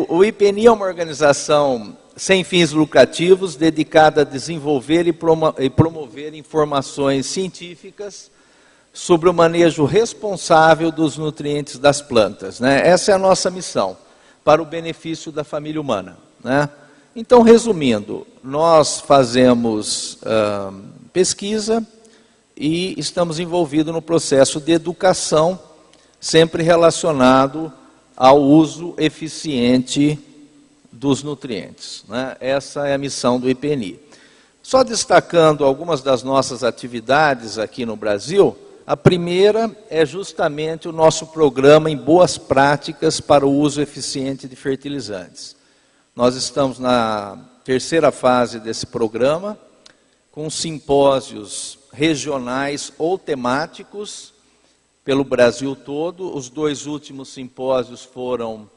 O IPNI é uma organização sem fins lucrativos, dedicada a desenvolver e promover informações científicas sobre o manejo responsável dos nutrientes das plantas, né? Essa é a nossa missão, para o benefício da família humana, né? Então, resumindo, nós fazemos pesquisa e estamos envolvidos no processo de educação, sempre relacionado ao uso eficiente dos nutrientes, né? Essa é a missão do IPNI. Só destacando algumas das nossas atividades aqui no Brasil, a primeira é justamente o nosso programa em boas práticas para o uso eficiente de fertilizantes. Nós estamos na terceira fase desse programa, com simpósios regionais ou temáticos pelo Brasil todo. Os 2 últimos simpósios foram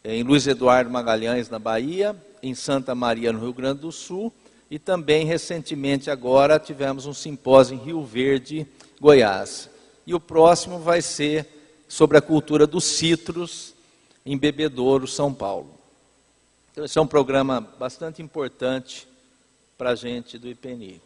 em Luiz Eduardo Magalhães, na Bahia, em Santa Maria, no Rio Grande do Sul, e também, recentemente, agora, tivemos um simpósio em Rio Verde, Goiás. E o próximo vai ser sobre a cultura dos citros em Bebedouro, São Paulo. Então, esse é um programa bastante importante para a gente do IPNI.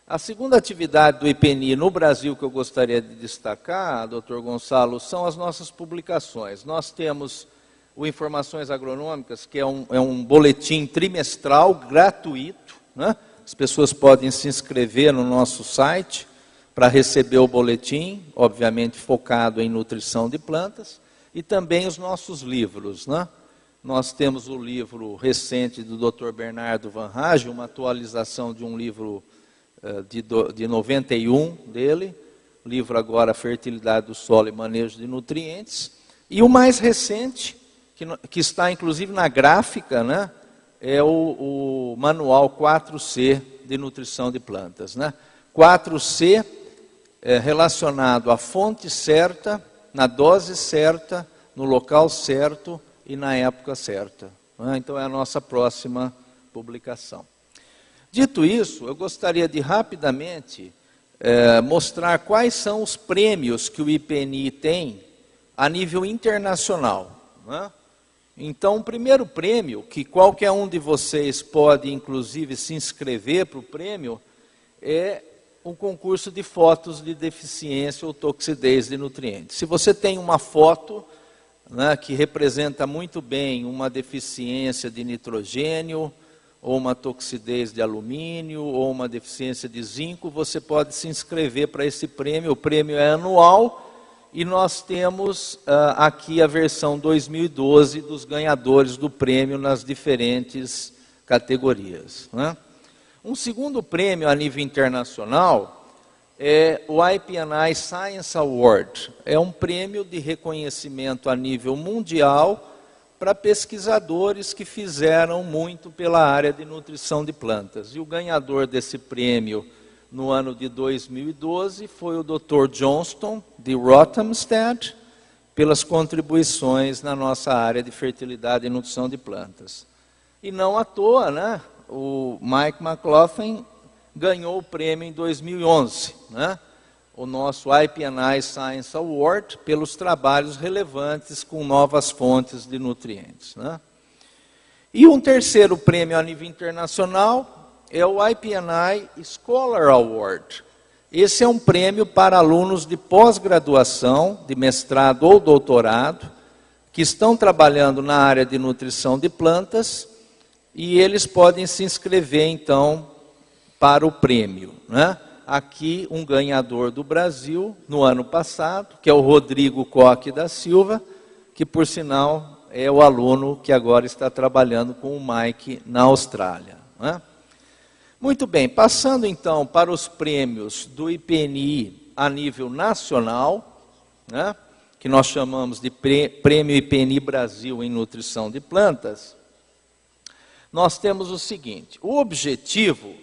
A segunda atividade do IPNI no Brasil que eu gostaria de destacar, doutor Gonçalo, são as nossas publicações. Nós temos o Informações Agronômicas, que é um boletim trimestral gratuito, né? As pessoas podem se inscrever no nosso site para receber o boletim, obviamente focado em nutrição de plantas, e também os nossos livros, né? Nós temos o livro recente do Dr. Bernardo Van Rage, uma atualização de um livro de 91 dele, livro agora Fertilidade do Solo e Manejo de Nutrientes, e o mais recente, que está inclusive na gráfica, né, é o manual 4C de nutrição de plantas, né? 4C é relacionado à fonte certa, na dose certa, no local certo e na época certa, né? Então é a nossa próxima publicação. Dito isso, eu gostaria de rapidamente mostrar quais são os prêmios que o IPNI tem a nível internacional, né? Então, o primeiro prêmio, que qualquer um de vocês pode, inclusive, se inscrever para o prêmio, é um concurso de fotos de deficiência ou toxidez de nutrientes. Se você tem uma foto, né, que representa muito bem uma deficiência de nitrogênio, ou uma toxidez de alumínio, ou uma deficiência de zinco, você pode se inscrever para esse prêmio. O prêmio é anual. E nós temos aqui a versão 2012 dos ganhadores do prêmio nas diferentes categorias, né? Um segundo prêmio a nível internacional é o IPNI Science Award. É um prêmio de reconhecimento a nível mundial para pesquisadores que fizeram muito pela área de nutrição de plantas. E o ganhador desse prêmio no ano de 2012 foi o Dr. Johnston, de Rothamsted, pelas contribuições na nossa área de fertilidade e nutrição de plantas. E não à toa, né? O Mike McLaughlin ganhou o prêmio em 2011, né? O nosso IPNI Science Award, pelos trabalhos relevantes com novas fontes de nutrientes, né? E um terceiro prêmio a nível internacional é o IPNI Scholar Award. Esse é um prêmio para alunos de pós-graduação, de mestrado ou doutorado, que estão trabalhando na área de nutrição de plantas, e eles podem se inscrever, então, para o prêmio, né? Aqui, um ganhador do Brasil, no ano passado, que é o Rodrigo Coque da Silva, que, por sinal, é o aluno que agora está trabalhando com o Mike na Austrália, né? Muito bem, passando então para os prêmios do IPNI a nível nacional, né, que nós chamamos de Prêmio IPNI Brasil em Nutrição de Plantas, nós temos o seguinte: o objetivo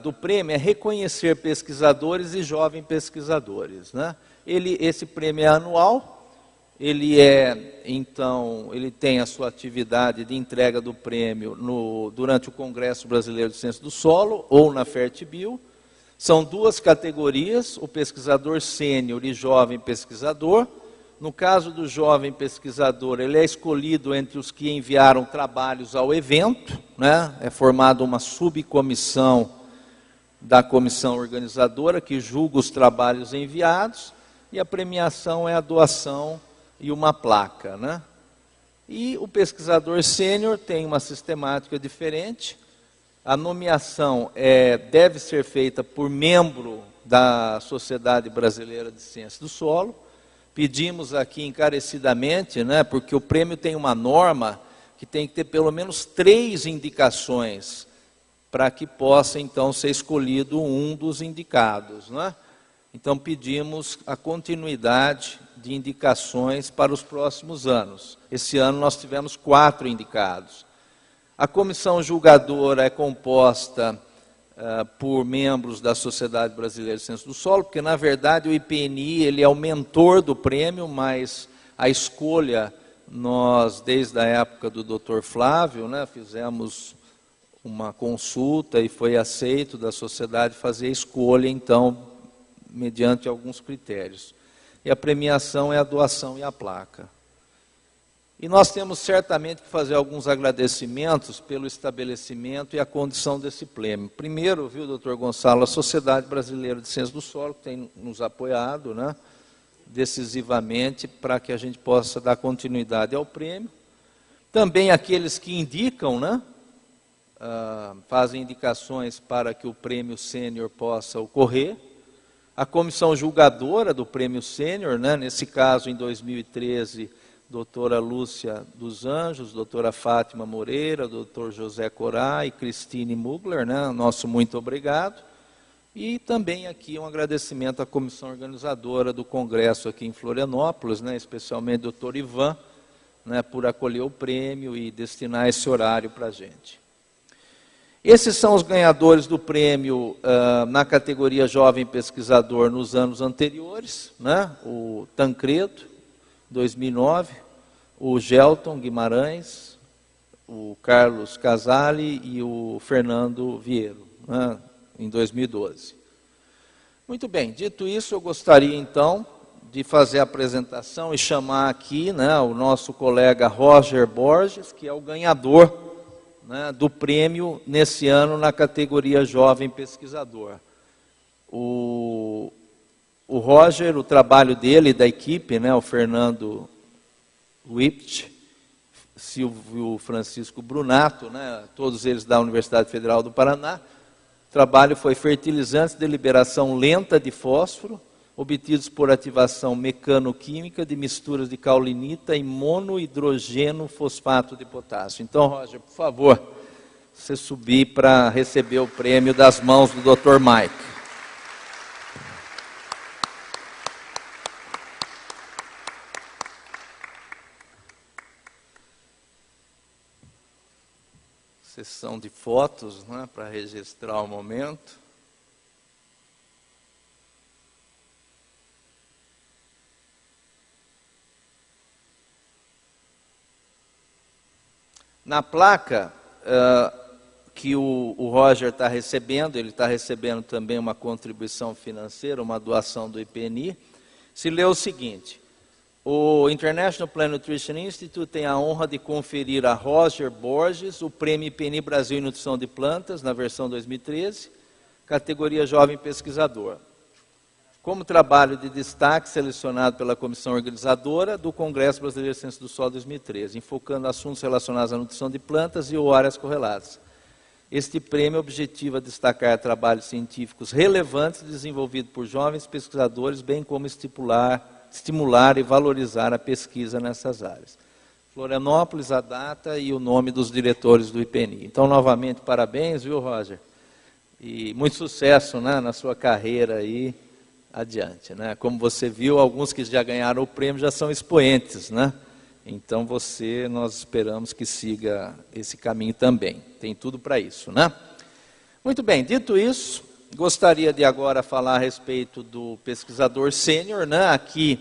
do prêmio é reconhecer pesquisadores e jovens pesquisadores, né? Esse prêmio é anual. Ele tem a sua atividade de entrega do prêmio durante o Congresso Brasileiro de Ciência do Solo ou na Fertibio. São 2 categorias, o pesquisador sênior e jovem pesquisador. No caso do jovem pesquisador, ele é escolhido entre os que enviaram trabalhos ao evento, né? É formada uma subcomissão da comissão organizadora que julga os trabalhos enviados, e a premiação é a doação e uma placa, né? E o pesquisador sênior tem uma sistemática diferente. A nomeação deve ser feita por membro da Sociedade Brasileira de Ciências do Solo. Pedimos aqui encarecidamente, né, porque o prêmio tem uma norma que tem que ter pelo menos 3 indicações para que possa, então, ser escolhido um dos indicados, né? Então, pedimos a continuidade de indicações para os próximos anos. Esse ano nós tivemos 4 indicados. A comissão julgadora é composta por membros da Sociedade Brasileira de Ciências do Solo, porque, na verdade, o IPNI ele é o mentor do prêmio, mas a escolha, nós, desde a época do Dr. Flávio, né, fizemos uma consulta e foi aceito da sociedade fazer a escolha, então, mediante alguns critérios. E a premiação é a doação e a placa. E nós temos certamente que fazer alguns agradecimentos pelo estabelecimento e a condição desse prêmio. Primeiro, viu, doutor Gonçalo, a Sociedade Brasileira de Ciências do Solo, que tem nos apoiado, né, decisivamente para que a gente possa dar continuidade ao prêmio. Também aqueles que indicam, né, fazem indicações para que o prêmio sênior possa ocorrer. A comissão julgadora do prêmio sênior, né, nesse caso, em 2013, doutora Lúcia dos Anjos, doutora Fátima Moreira, doutor José Corá e Cristine Mugler, né? Nosso muito obrigado. E também aqui um agradecimento à comissão organizadora do congresso aqui em Florianópolis, né? Especialmente ao doutor Ivan, né? Por acolher o prêmio e destinar esse horário para a gente. Esses são os ganhadores do prêmio na categoria Jovem Pesquisador nos anos anteriores, né? O Tancredo, 2009, o Gelton Guimarães, o Carlos Casale e o Fernando Vieiro, né, em 2012. Muito bem, dito isso, eu gostaria então de fazer a apresentação e chamar aqui, né, o nosso colega Roger Borges, que é o ganhador, né, do prêmio nesse ano na categoria Jovem Pesquisador. O Roger, o trabalho dele, da equipe, né, o Fernando Wipt, Silvio Francisco Brunato, né, todos eles da Universidade Federal do Paraná. O trabalho foi fertilizantes de liberação lenta de fósforo, obtidos por ativação mecanoquímica de misturas de caulinita e monohidrogeno fosfato de potássio. Então, Roger, por favor, você subir para receber o prêmio das mãos do Dr. Mike. Sessão de fotos, né, para registrar o momento. Na placa que o Roger está recebendo, ele está recebendo também uma contribuição financeira, uma doação do IPNI, se lê o seguinte: o International Plant Nutrition Institute tem a honra de conferir a Roger Borges o prêmio IPNI Brasil em Nutrição de Plantas, na versão 2013, categoria Jovem Pesquisador, como trabalho de destaque selecionado pela comissão organizadora do Congresso Brasileiro de Ciências do Solo 2013, enfocando assuntos relacionados à nutrição de plantas e ou áreas correlatas. Este prêmio objetiva destacar trabalhos científicos relevantes desenvolvidos por jovens pesquisadores, bem como estimular e valorizar a pesquisa nessas áreas. Florianópolis, a data e o nome dos diretores do IPNI. Então, novamente, parabéns, viu, Roger? E muito sucesso, né, na sua carreira aí adiante, né? Como você viu, alguns que já ganharam o prêmio já são expoentes, né? Então, nós esperamos que siga esse caminho também. Tem tudo para isso, né? Muito bem, dito isso, gostaria de agora falar a respeito do pesquisador sênior, né? Aqui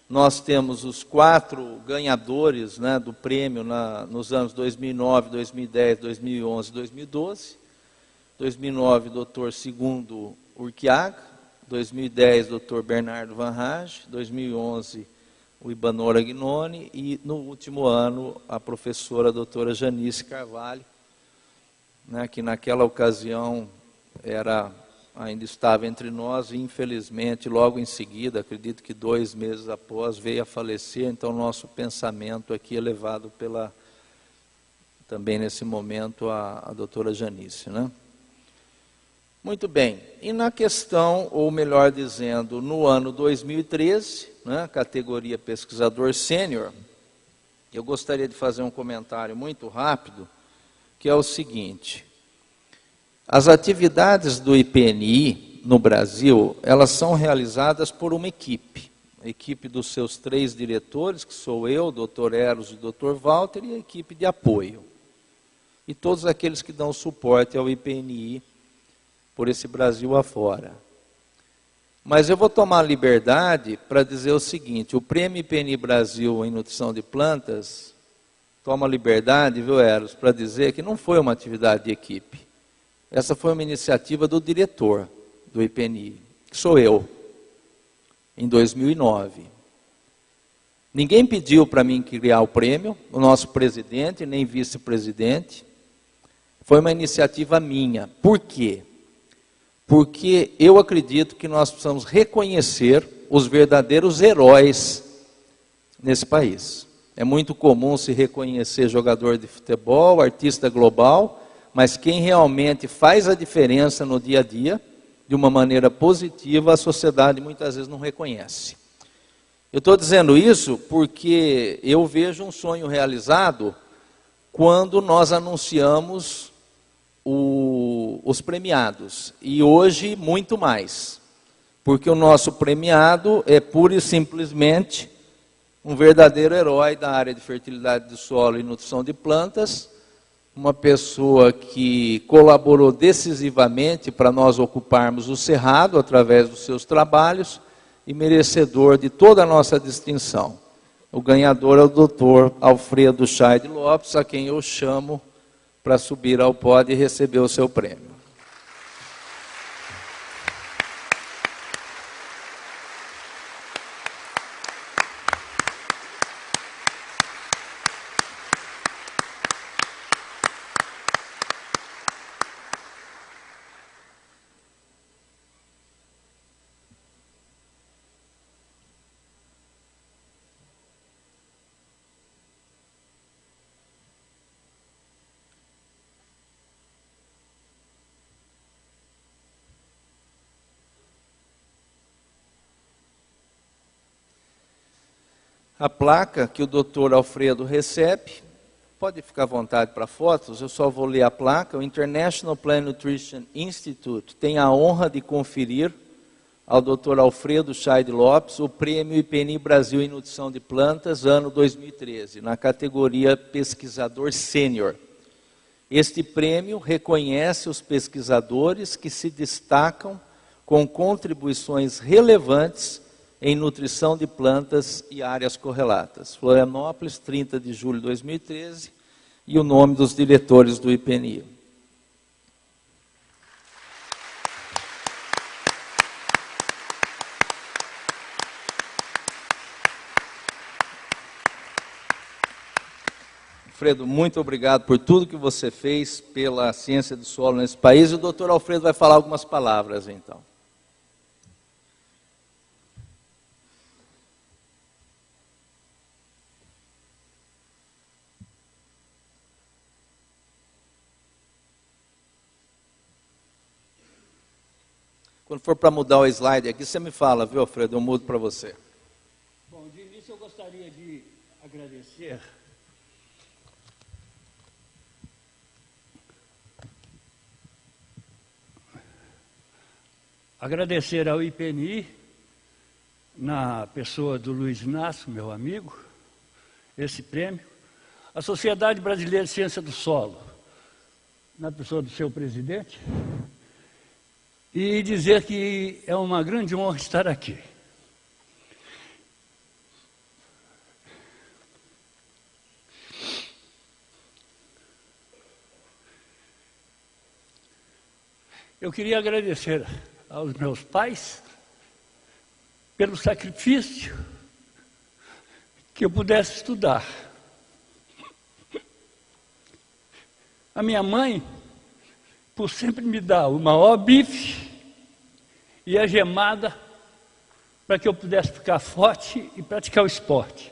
nós temos os 4 ganhadores, né, do prêmio nos anos 2009, 2010, 2011 e 2012. 2009, Dr. Segundo Urquiaga. 2010, Dr. Bernardo Van Rage. 2011, o Ibanor Agnone, e no último ano a professora doutora Janice Carvalho, né, que naquela ocasião ainda estava entre nós e infelizmente logo em seguida, acredito que 2 meses após, veio a falecer. Então nosso pensamento aqui é levado também nesse momento a doutora Janice, né? Muito bem, e na questão, ou melhor dizendo, no ano 2013, né, categoria pesquisador sênior, eu gostaria de fazer um comentário muito rápido, que é o seguinte: as atividades do IPNI no Brasil, elas são realizadas por uma equipe, a equipe dos seus 3 diretores, que sou eu, o Dr. Eros e o Dr. Walter, e a equipe de apoio, e todos aqueles que dão suporte ao IPNI por esse Brasil afora. Mas eu vou tomar a liberdade para dizer o seguinte: o Prêmio IPNI Brasil em Nutrição de Plantas toma a liberdade, viu, Eros, para dizer que não foi uma atividade de equipe. Essa foi uma iniciativa do diretor do IPNI, que sou eu, em 2009. Ninguém pediu para mim criar o prêmio, o nosso presidente, nem vice-presidente. Foi uma iniciativa minha. Por quê? Porque eu acredito que nós precisamos reconhecer os verdadeiros heróis nesse país. É muito comum se reconhecer jogador de futebol, artista global, mas quem realmente faz a diferença no dia a dia, de uma maneira positiva, a sociedade muitas vezes não reconhece. Eu estou dizendo isso porque eu vejo um sonho realizado quando nós anunciamos os premiados, e hoje muito mais, porque o nosso premiado é pura e simplesmente um verdadeiro herói da área de fertilidade do solo e nutrição de plantas, uma pessoa que colaborou decisivamente para nós ocuparmos o Cerrado através dos seus trabalhos, e merecedor de toda a nossa distinção. O ganhador é o Dr. Alfredo Chaide Lopes, a quem eu chamo para subir ao pódio e receber o seu prêmio. A placa que o Dr. Alfredo recebe, pode ficar à vontade para fotos, eu só vou ler a placa. O International Plant Nutrition Institute tem a honra de conferir ao Dr. Alfredo Chaide Lopes o Prêmio IPNI Brasil em Nutrição de Plantas, ano 2013, na categoria Pesquisador Sênior. Este prêmio reconhece os pesquisadores que se destacam com contribuições relevantes em nutrição de plantas e áreas correlatas. Florianópolis, 30 de julho de 2013, e o nome dos diretores do IPNI. Alfredo, muito obrigado por tudo que você fez pela ciência do solo nesse país. E o doutor Alfredo vai falar algumas palavras, então. Quando for para mudar o slide aqui, você me fala, viu, Alfredo? Eu mudo para você. Bom, de início eu gostaria de agradecer ao IPNI, na pessoa do Luiz Inácio, meu amigo, esse prêmio, a Sociedade Brasileira de Ciência do Solo, na pessoa do seu presidente, e dizer que é uma grande honra estar aqui. Eu queria agradecer aos meus pais pelo sacrifício que eu pudesse estudar. A minha mãe, por sempre me dar o maior bife e a gemada para que eu pudesse ficar forte e praticar o esporte.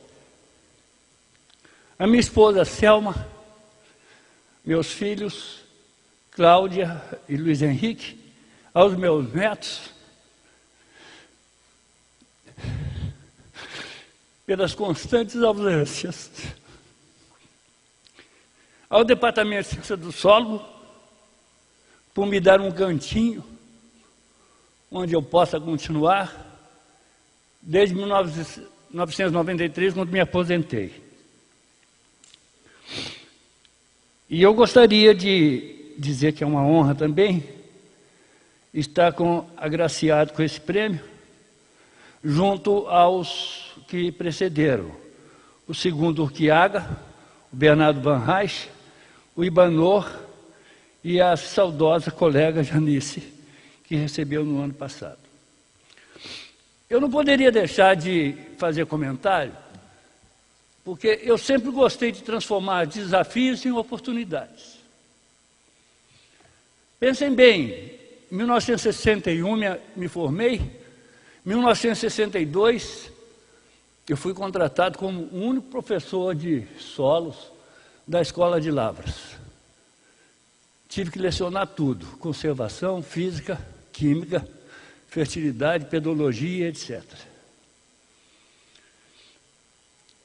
A minha esposa, Selma, meus filhos, Cláudia e Luiz Henrique, aos meus netos, pelas constantes ausências, ao Departamento de Ciência do Solo, por me dar um cantinho onde eu possa continuar, desde 1993, quando me aposentei. E eu gostaria de dizer que é uma honra também estar agraciado com esse prêmio, junto aos que precederam. O segundo Urquiaga, o Bernardo Van Reich, o Ibanor e a saudosa colega Janice, que recebeu no ano passado. Eu não poderia deixar de fazer comentário, porque eu sempre gostei de transformar desafios em oportunidades. Pensem bem, em 1961 me formei, em 1962 eu fui contratado como o único professor de solos da Escola de Lavras. Tive que lecionar tudo, conservação, física, química, fertilidade, pedologia, etc.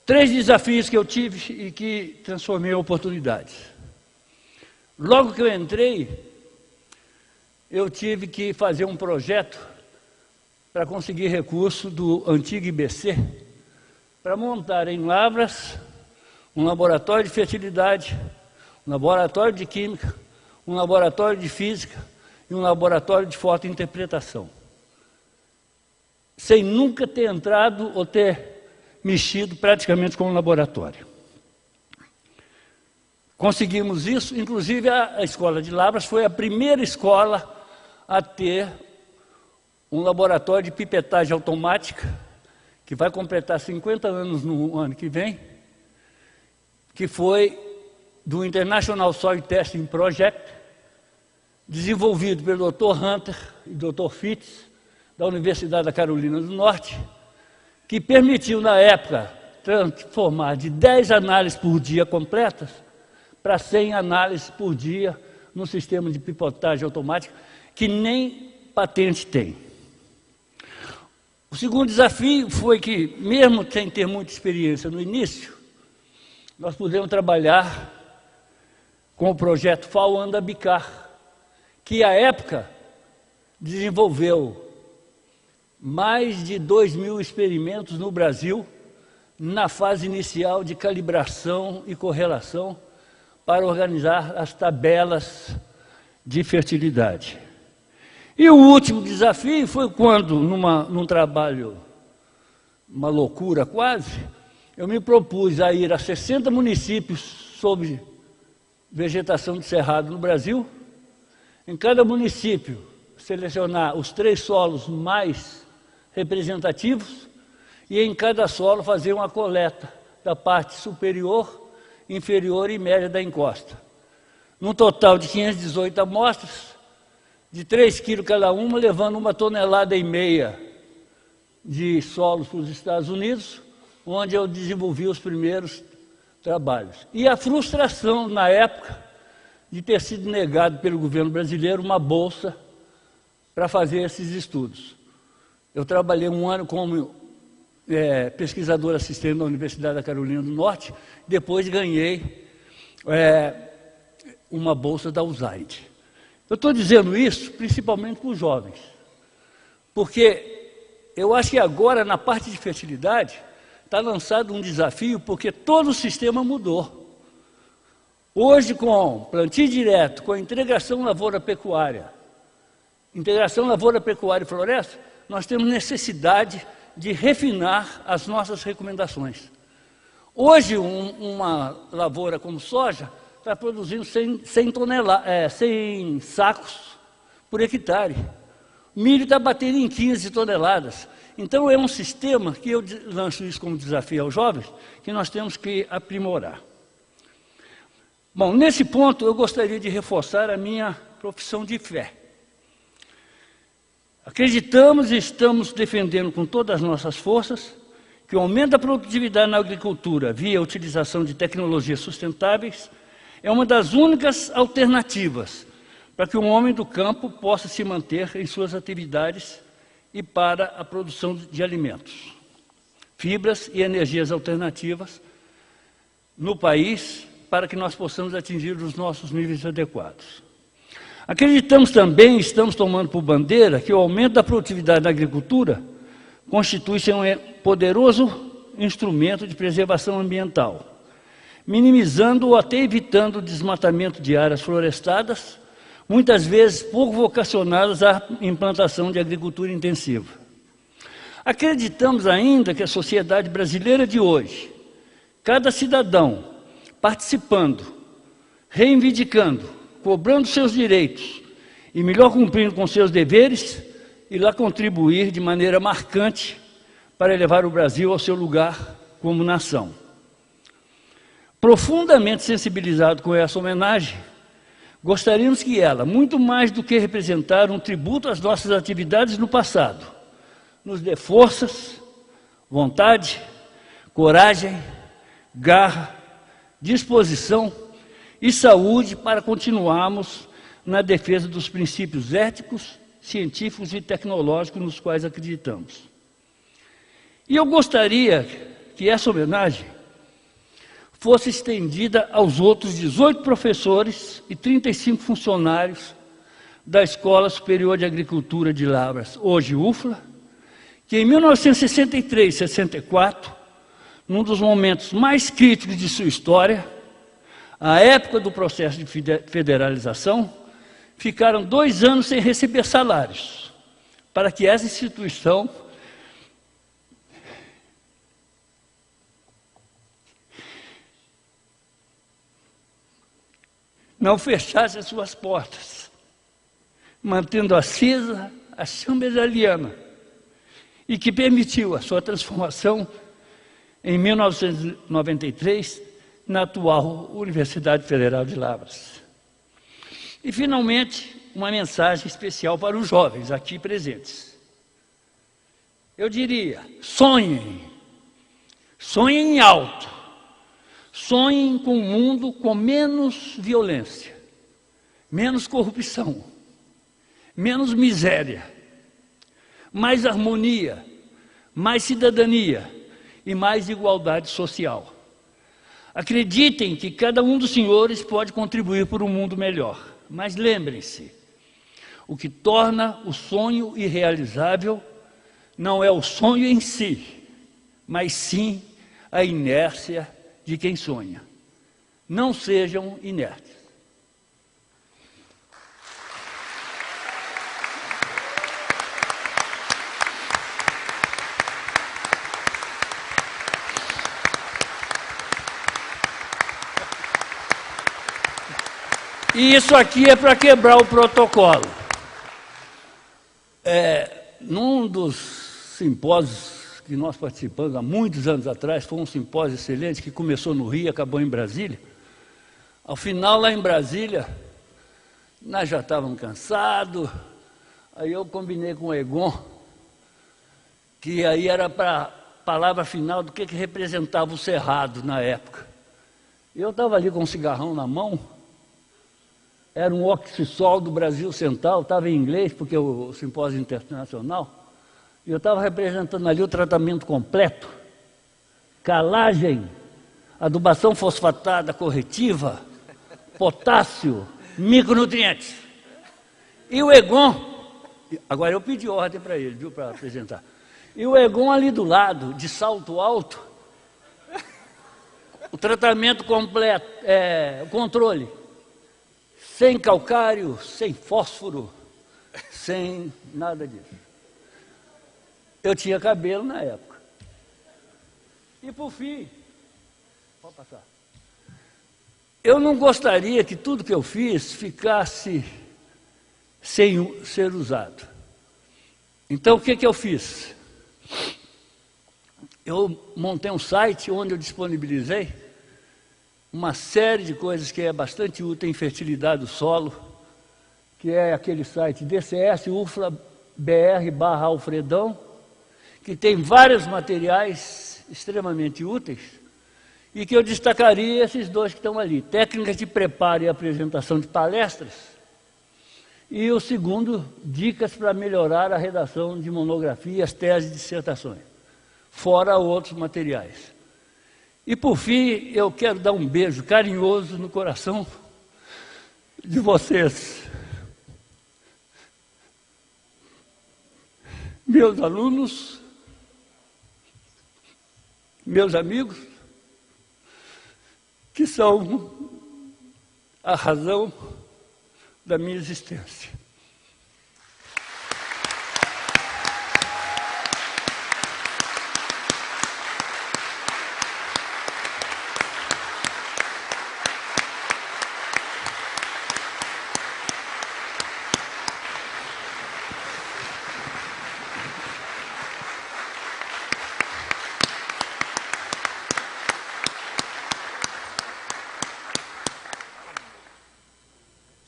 3 desafios que eu tive e que transformei em oportunidades. Logo que eu entrei, eu tive que fazer um projeto para conseguir recurso do antigo IBC, para montar em Lavras um laboratório de fertilidade, um laboratório de química, um laboratório de física e um laboratório de fotointerpretação. Sem nunca ter entrado ou ter mexido praticamente com o laboratório. Conseguimos isso, inclusive a Escola de Lavras foi a primeira escola a ter um laboratório de pipetagem automática, que vai completar 50 anos no ano que vem, que foi do International Soil Testing Project, desenvolvido pelo Dr. Hunter e Dr. Fitz, da Universidade da Carolina do Norte, que permitiu, na época, transformar de 10 análises por dia completas para 100 análises por dia no sistema de pipetagem automática, que nem patente tem. O segundo desafio foi que, mesmo sem ter muita experiência no início, nós pudemos trabalhar com o projeto FAO Andabicar, que, à época, desenvolveu mais de 2.000 experimentos no Brasil, na fase inicial de calibração e correlação, para organizar as tabelas de fertilidade. E o último desafio foi quando, num trabalho, uma loucura quase, eu me propus a ir a 60 municípios sob vegetação de cerrado no Brasil, em cada município selecionar os 3 solos mais representativos e em cada solo fazer uma coleta da parte superior, inferior e média da encosta. Num total de 518 amostras, de 3 quilos cada uma, levando 1,5 toneladas de solos para os Estados Unidos, onde eu desenvolvi os primeiros trabalhos. E a frustração, na época, de ter sido negado pelo governo brasileiro uma bolsa para fazer esses estudos. Eu trabalhei um ano como pesquisador assistente da Universidade da Carolina do Norte, depois ganhei uma bolsa da USAID. Eu estou dizendo isso principalmente para os jovens, porque eu acho que agora, na parte de fertilidade, está lançado um desafio, porque todo o sistema mudou. Hoje, com plantio direto, com a integração lavoura-pecuária, integração lavoura-pecuária e floresta, nós temos necessidade de refinar as nossas recomendações. Hoje, uma lavoura como soja está produzindo 100 sacos por hectare. Milho está batendo em 15 toneladas. Então, é um sistema que eu lanço isso como desafio aos jovens, que nós temos que aprimorar. Bom, nesse ponto, eu gostaria de reforçar a minha profissão de fé. Acreditamos e estamos defendendo com todas as nossas forças que o aumento da produtividade na agricultura via utilização de tecnologias sustentáveis é uma das únicas alternativas para que o homem do campo possa se manter em suas atividades e para a produção de alimentos, fibras e energias alternativas no país, para que nós possamos atingir os nossos níveis adequados. Acreditamos também, estamos tomando por bandeira, que o aumento da produtividade na agricultura constitui-se um poderoso instrumento de preservação ambiental, minimizando ou até evitando o desmatamento de áreas florestadas, muitas vezes pouco vocacionadas à implantação de agricultura intensiva. Acreditamos ainda que a sociedade brasileira de hoje, cada cidadão participando, reivindicando, cobrando seus direitos e melhor cumprindo com seus deveres, irá contribuir de maneira marcante para elevar o Brasil ao seu lugar como nação. Profundamente sensibilizado com essa homenagem, gostaríamos que ela, muito mais do que representar um tributo às nossas atividades no passado, nos dê forças, vontade, coragem, garra, disposição e saúde para continuarmos na defesa dos princípios éticos, científicos e tecnológicos nos quais acreditamos. E eu gostaria que essa homenagem fosse estendida aos outros 18 professores e 35 funcionários da Escola Superior de Agricultura de Lavras, hoje UFLA, que em 1963 e 64, num dos momentos mais críticos de sua história, a época do processo de federalização, ficaram 2 anos sem receber salários, para que essa instituição não fechasse as suas portas, mantendo acesa a chama italiana, e que permitiu a sua transformação em 1993 na atual Universidade Federal de Lavras. E, finalmente, uma mensagem especial para os jovens aqui presentes. Eu diria, sonhem, sonhem alto, sonhem com um mundo com menos violência, menos corrupção, menos miséria, mais harmonia, mais cidadania e mais igualdade social. Acreditem que cada um dos senhores pode contribuir por um mundo melhor. Mas lembrem-se, o que torna o sonho irrealizável não é o sonho em si, mas sim a inércia de quem sonha. Não sejam inertes. E isso aqui é para quebrar o protocolo. Num dos simpósios que nós participamos há muitos anos atrás, foi um simpósio excelente que começou no Rio e acabou em Brasília. Ao final, lá em Brasília, nós já estávamos cansados, aí eu combinei com o Egon, que aí era para a palavra final do que representava o Cerrado na época. Eu estava ali com um cigarrão na mão, era um oxissol do Brasil Central, estava em inglês, porque o simpósio internacional, e eu estava representando ali o tratamento completo, calagem, adubação fosfatada corretiva, potássio, micronutrientes. E o Egon, agora eu pedi ordem para ele, viu, para apresentar. E o Egon ali do lado, de salto alto, o tratamento completo, o controle. Sem calcário, sem fósforo, sem nada disso. Eu tinha cabelo na época. E por fim, pode passar. Eu não gostaria que tudo que eu fiz ficasse sem ser usado. Então o que eu fiz? eu montei um site onde eu disponibilizei uma série de coisas que é bastante útil em fertilidade do solo, que é aquele site DCS UFLA BR/Alfredão, que tem vários materiais extremamente úteis, e que eu destacaria esses dois que estão ali: técnicas de preparo e apresentação de palestras, e o segundo, dicas para melhorar a redação de monografias, teses e dissertações, fora outros materiais. E por fim, eu quero dar um beijo carinhoso no coração de vocês, meus alunos, meus amigos, que são a razão da minha existência.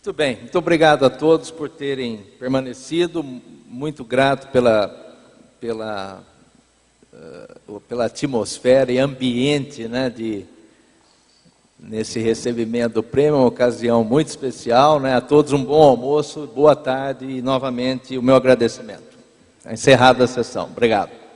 Muito bem, muito obrigado a todos por terem permanecido, muito grato pela atmosfera e ambiente, né, nesse recebimento do prêmio, uma ocasião muito especial, né? A todos um bom almoço, boa tarde e novamente o meu agradecimento. Encerrada a sessão. Obrigado.